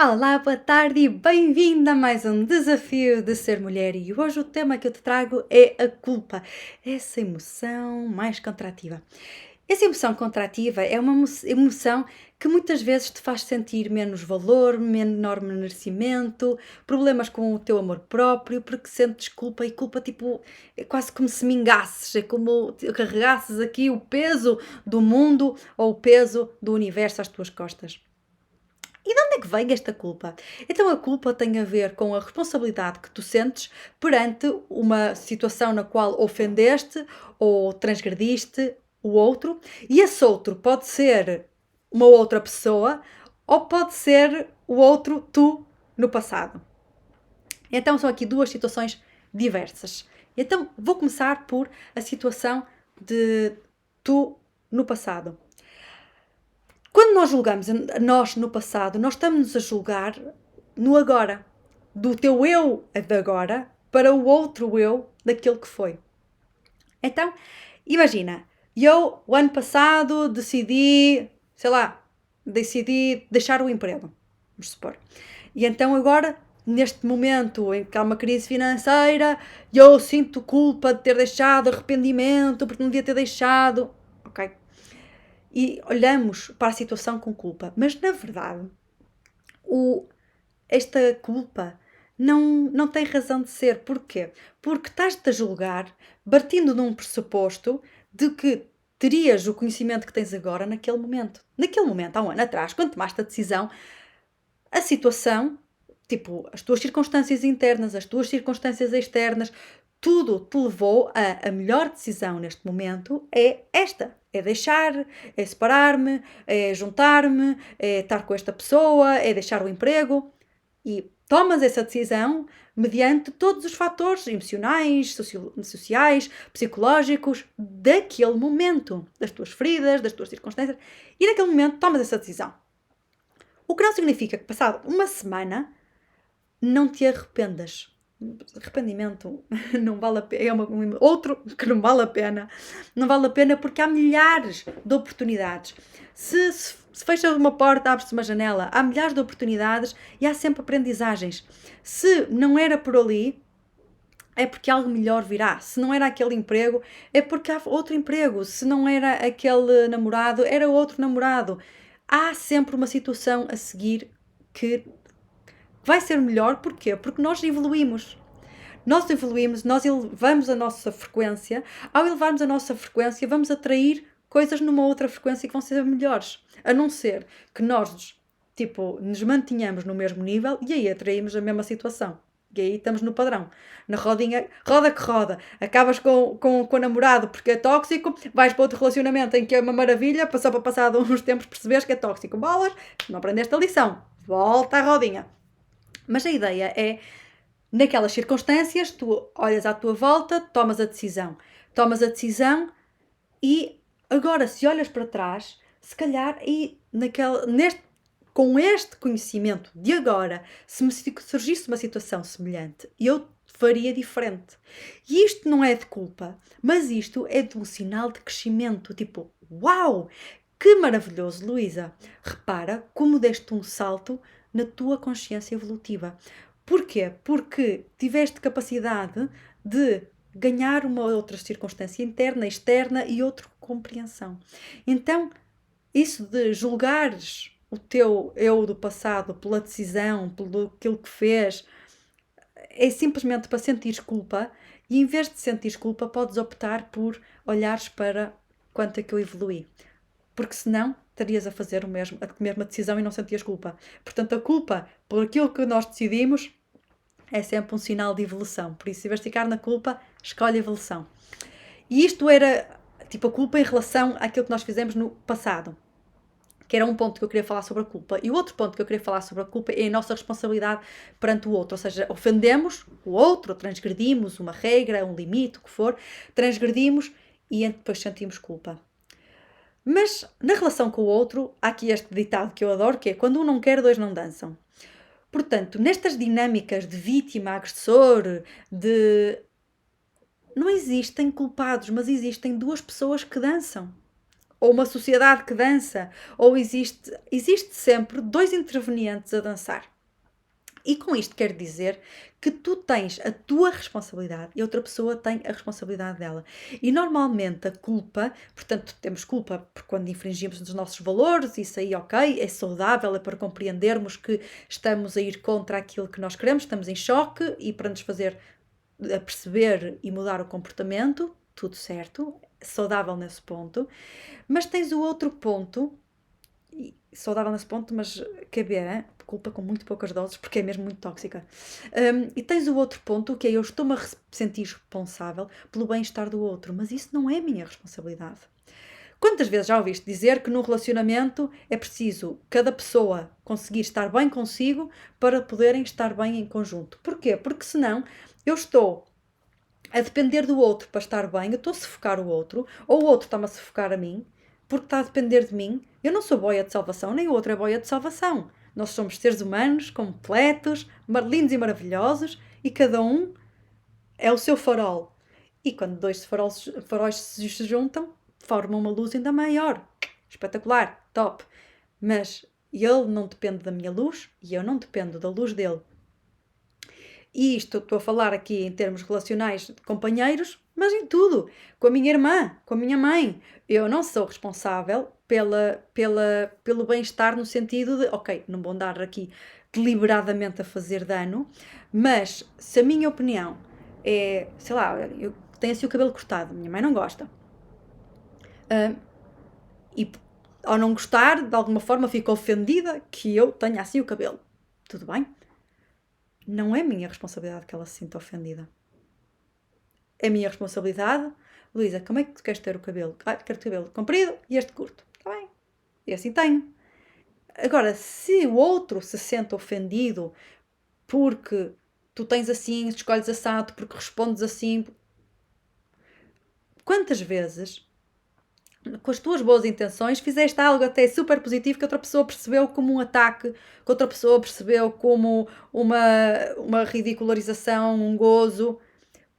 Olá, boa tarde e bem-vinda a mais um desafio de ser mulher. E hoje o tema que eu te trago é a culpa, essa emoção mais contrativa. Essa emoção contrativa é uma emoção que muitas vezes te faz sentir menos valor, menor merecimento, problemas com o teu amor próprio, porque sentes culpa e culpa tipo, é quase como se mingasses, é como carregasses aqui o peso do mundo ou o peso do universo às tuas costas. E de onde é que vem esta culpa? Então a culpa tem a ver com a responsabilidade que tu sentes perante uma situação na qual ofendeste ou transgrediste o outro, e esse outro pode ser uma outra pessoa ou pode ser o outro tu no passado. Então são aqui duas situações diversas. Então vou começar por a situação de tu no passado. Quando nós julgamos nós no passado, nós estamos a julgar no agora. Do teu eu de agora para o outro eu daquele que foi. Então, imagina, eu o ano passado decidi deixar o emprego, vamos supor. E então agora, neste momento em que há uma crise financeira, eu sinto culpa de ter deixado, arrependimento porque não devia ter deixado. Ok? E olhamos para a situação com culpa. Mas, na verdade, o, esta culpa não tem razão de ser. Porquê? Porque estás-te a julgar partindo de um pressuposto de que terias o conhecimento que tens agora naquele momento. Naquele momento, há um ano atrás, quando tomaste a decisão, a situação, tipo, as tuas circunstâncias internas, as tuas circunstâncias externas, tudo te levou a melhor decisão neste momento é esta. É deixar, é separar-me, é juntar-me, é estar com esta pessoa, é deixar o emprego. E tomas essa decisão mediante todos os fatores emocionais, sociais, psicológicos daquele momento, das tuas feridas, das tuas circunstâncias. E naquele momento tomas essa decisão. O que não significa que passado uma semana não te arrependas. Arrependimento não vale a pena, outro que não vale a pena. Não vale a pena porque há milhares de oportunidades. Se fechas uma porta, abre-se uma janela. Há milhares de oportunidades e há sempre aprendizagens. Se não era por ali, é porque algo melhor virá. Se não era aquele emprego, é porque há outro emprego. Se não era aquele namorado, era outro namorado. Há sempre uma situação a seguir que vai ser melhor. Porquê? Porque nós evoluímos. Nós elevamos a nossa frequência. Ao elevarmos a nossa frequência, vamos atrair coisas numa outra frequência que vão ser melhores. A não ser que nós, nos mantenhamos no mesmo nível e aí atraímos a mesma situação. E aí estamos no padrão. Na rodinha, roda que roda. Acabas com o namorado porque é tóxico, vais para outro relacionamento em que é uma maravilha, só para passar uns tempos perceberes que é tóxico. Bolas, não aprendeste a lição. Volta à rodinha. Mas a ideia é, naquelas circunstâncias, tu olhas à tua volta, tomas a decisão. Tomas a decisão e agora, se olhas para trás, se calhar, com este conhecimento de agora, se me surgisse uma situação semelhante, eu faria diferente. E isto não é de culpa, mas isto é de um sinal de crescimento. Tipo, uau! Que maravilhoso, Luísa! Repara como deste um salto na tua consciência evolutiva. Porquê? Porque tiveste capacidade de ganhar uma outra circunstância interna, externa e outra compreensão. Então, isso de julgares o teu eu do passado pela decisão, pelo aquilo que fez, é simplesmente para sentires culpa e em vez de sentires culpa podes optar por olhares para quanto é que eu evoluí. Porque senão estarias a fazer a mesma decisão e não sentias culpa. Portanto, a culpa por aquilo que nós decidimos é sempre um sinal de evolução. Por isso, se vais ficar na culpa, escolhe a evolução. E isto era, tipo, a culpa em relação àquilo que nós fizemos no passado. Que era um ponto que eu queria falar sobre a culpa. E o outro ponto que eu queria falar sobre a culpa é a nossa responsabilidade perante o outro. Ou seja, ofendemos o outro, transgredimos uma regra, um limite, o que for, transgredimos e depois sentimos culpa. Mas na relação com o outro, há aqui este ditado que eu adoro, que é quando um não quer, dois não dançam. Portanto, nestas dinâmicas de vítima, agressor, não existem culpados, mas existem duas pessoas que dançam. ou uma sociedade que dança, ou existe sempre dois intervenientes a dançar. E com isto quero dizer que tu tens a tua responsabilidade e a outra pessoa tem a responsabilidade dela. E normalmente a culpa, portanto, temos culpa por quando infringimos os nossos valores, isso aí ok, é saudável, é para compreendermos que estamos a ir contra aquilo que nós queremos, estamos em choque e para nos fazer a perceber e mudar o comportamento, tudo certo, saudável nesse ponto. Mas tens o outro ponto, saudável nesse ponto, mas caber, culpa com muito poucas doses, porque é mesmo muito tóxica. E tens o outro ponto, que é eu estou-me a sentir responsável pelo bem-estar do outro, mas isso não é a minha responsabilidade. Quantas vezes já ouviste dizer que num relacionamento é preciso cada pessoa conseguir estar bem consigo para poderem estar bem em conjunto? Porquê? Porque senão eu estou a depender do outro para estar bem, eu estou a sufocar o outro, ou o outro está-me a sufocar a mim, porque está a depender de mim. Eu não sou boia de salvação, nem o outro é boia de salvação. Nós somos seres humanos, completos, lindos e maravilhosos, e cada um é o seu farol. E quando dois faróis se juntam, formam uma luz ainda maior. Espetacular, top. Mas ele não depende da minha luz e eu não dependo da luz dele. E isto estou a falar aqui em termos relacionais de companheiros, mas em tudo. Com a minha irmã, com a minha mãe. Eu não sou responsável pelo bem-estar no sentido de, ok, não vou andar aqui deliberadamente a fazer dano, mas se a minha opinião é, sei lá, eu tenho assim o cabelo cortado, minha mãe não gosta. E ao não gostar, de alguma forma fica ofendida que eu tenha assim o cabelo. Tudo bem? Não é minha responsabilidade que ela se sinta ofendida. É minha responsabilidade. Luísa, como é que tu queres ter o cabelo? Quero o cabelo comprido e este curto. Está bem. E assim tenho. Agora, se o outro se sente ofendido porque tu tens assim, escolhes assado, porque respondes assim... Quantas vezes, com as tuas boas intenções, fizeste algo até super positivo que outra pessoa percebeu como um ataque, que outra pessoa percebeu como uma ridicularização, um gozo,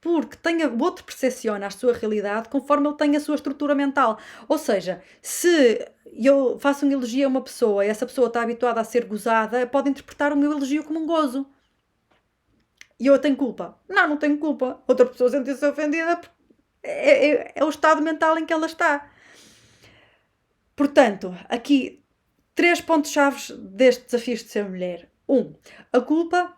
porque o outro percepciona a sua realidade conforme ele tem a sua estrutura mental. Ou seja, se eu faço um elogio a uma pessoa e essa pessoa está habituada a ser gozada, pode interpretar o meu elogio como um gozo. E eu tenho culpa? Não tenho culpa. Outra pessoa sente-se ofendida porque é o estado mental em que ela está. Portanto, aqui 3 pontos-chave deste desafio de ser mulher. 1. A culpa,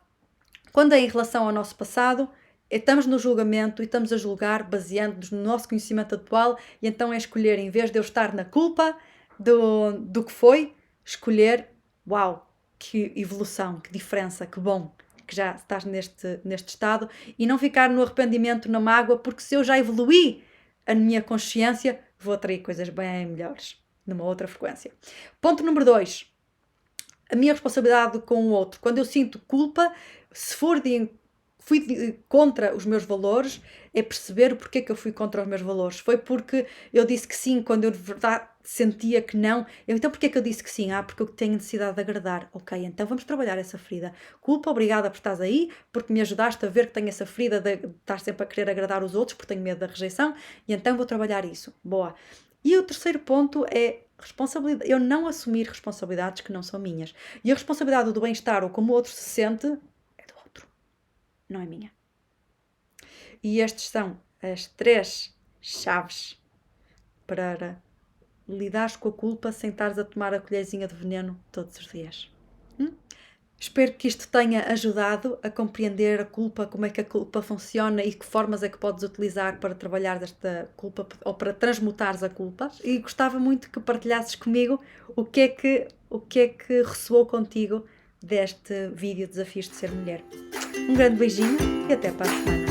quando é em relação ao nosso passado, estamos no julgamento e estamos a julgar baseando-nos no nosso conhecimento atual e então é escolher, em vez de eu estar na culpa do que foi, escolher, uau, que evolução, que diferença, que bom que já estás neste estado e não ficar no arrependimento, na mágoa, porque se eu já evoluí a minha consciência, vou atrair coisas bem melhores, numa outra frequência. Ponto número 2. A minha responsabilidade com o outro. Quando eu sinto culpa, se fui contra os meus valores, é perceber o porquê que eu fui contra os meus valores. Foi porque eu disse que sim, quando eu de verdade sentia que não. Então porquê que eu disse que sim? Porque eu tenho necessidade de agradar. Ok, então vamos trabalhar essa ferida. Culpa, obrigada por estás aí, porque me ajudaste a ver que tenho essa ferida de estar sempre a querer agradar os outros, porque tenho medo da rejeição, e então vou trabalhar isso. Boa. E o terceiro ponto é responsabilidade. Eu não assumir responsabilidades que não são minhas. E a responsabilidade do bem-estar ou como o outro se sente é do outro, não é minha. E estas são as 3 chaves para lidares com a culpa sem estares a tomar a colherzinha de veneno todos os dias. Espero que isto tenha ajudado a compreender a culpa, como é que a culpa funciona e que formas é que podes utilizar para trabalhar esta culpa ou para transmutares a culpa. E gostava muito que partilhasses comigo o que é que ressoou contigo deste vídeo Desafios de Ser Mulher. Um grande beijinho e até para a semana.